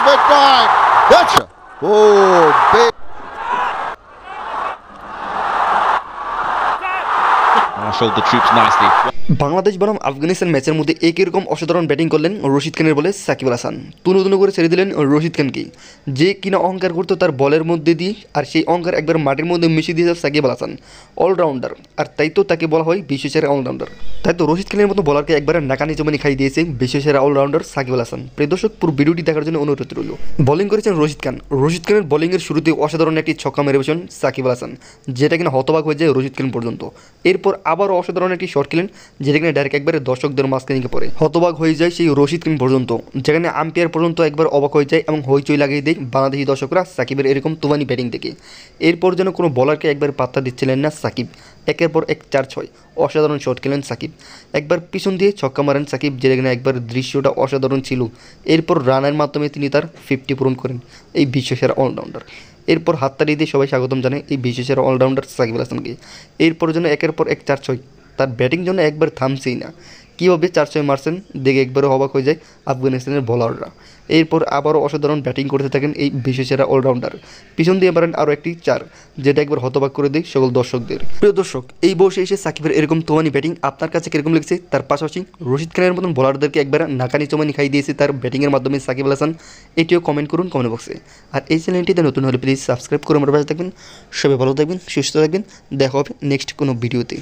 is big time. Gotcha. Oh, big. Marshaled the troops nicely. Bangladesh বনাম আফগানিস্তান ম্যাচের মধ্যে একই রকম অসাধারণ ব্যাটিং করলেন রশিদ খানের বলে সাকিব আল হাসান। তুনো করে ছেড়ে দিলেন রশিদ খানকে, যে কিনা অহংকার করতো তার বলের মধ্যে দিয়ে, আর সেই অহংকার একবার মাটির মধ্যে মিশিয়ে দিয়েছে সাকিব আল হাসান। অলরাউন্ডার, আর তাই তো তাকে বলা হয় বিশ্বসেরা অলরাউন্ডার। তাই তো রশিদ খানের মতো বলারকে একবার নাকানি চমানি খাই দিয়েছে বিশ্বসেরা অলরাউন্ডার সাকিব আল হাসান। প্রিয় দর্শক, পুরো ভিডিওটি দেখার জন্য অনুরোধ রইল। বোলিং করেছেন রশিদ খান। রশিদ খানের বোলিংয়ের শুরুতে অসাধারণ একটি ছক্কা মেরে বসেন সাকিব আল হাসান, যেটা কিনা হতবাক হয়ে যায় রশিদ খান পর্যন্ত। এরপর আবারও অসাধারণ একটি শট খেলেন, যেটা কিনা ডাইরেক্ট একবারে দর্শকদের মাঝখানে গিয়ে পড়ে। হতবাক হয়ে যায় সেই রশিদ খান পর্যন্ত, যেখানে আম্পায়ার পর্যন্ত একবার অবাক হয়ে যায় এবং হইচই লাগিয়ে দেয় বাংলাদেশি দর্শকরা সাকিবের এরকম তুফানি ব্যাটিং থেকে। এরপর যেন কোনো বলারকে একবার পাত্তা দিচ্ছিলেন না সাকিব। একের পর এক 4-6 অসাধারণ শট খেলেন সাকিব। একবার পিছন দিয়ে ছক্কা মারেন সাকিব, যেটা কিনা একবার দৃশ্যটা অসাধারণ ছিল। এরপর রানের মাধ্যমে তিনি তার 50 পূরণ করেন এই বিশ্বসেরা অলরাউন্ডার। এরপর হাততালি দিয়ে সবাই স্বাগতম জানায় এই বিশ্বসেরা অলরাউন্ডার সাকিব আল হাসানকে। এরপর যেন একের পর এক 4-6, তার ব্যাটিং জন্য একবার থামছেই না। কীভাবে 4-6 মারছেন দেখে একবারও অবাক হয়ে যায় আফগানিস্তানের বোলাররা। এরপর আবারও অসাধারণ ব্যাটিং করতে থাকেন এই বিশ্বসেরা অলরাউন্ডার। পিছন দিয়ে মারেন আরও একটি 4, যেটা একবার হতবাক করে দেয় সকল দর্শকদের। প্রিয় দর্শক, এই বয়সে এসে সাকিবের এরকম তোমানি ব্যাটিং আপনার কাছে কীরকম লেগেছে? তার পাশাপাশি রশিদ খানের মতন বোলারদেরকে একবার নাকানি চমানি খাই দিয়েছে তার ব্যাটিংয়ের মাধ্যমে সাকিব আল হাসান, এটিও কমেন্ট করুন কমেন্ট বক্সে। আর এই চ্যানেলটিতে নতুন হলে প্লিজ সাবস্ক্রাইব করে আমার পাশে থাকবেন। সবাই ভালো থাকবেন, সুস্থ থাকবেন। দেখা হবে নেক্সট কোনো ভিডিওতে।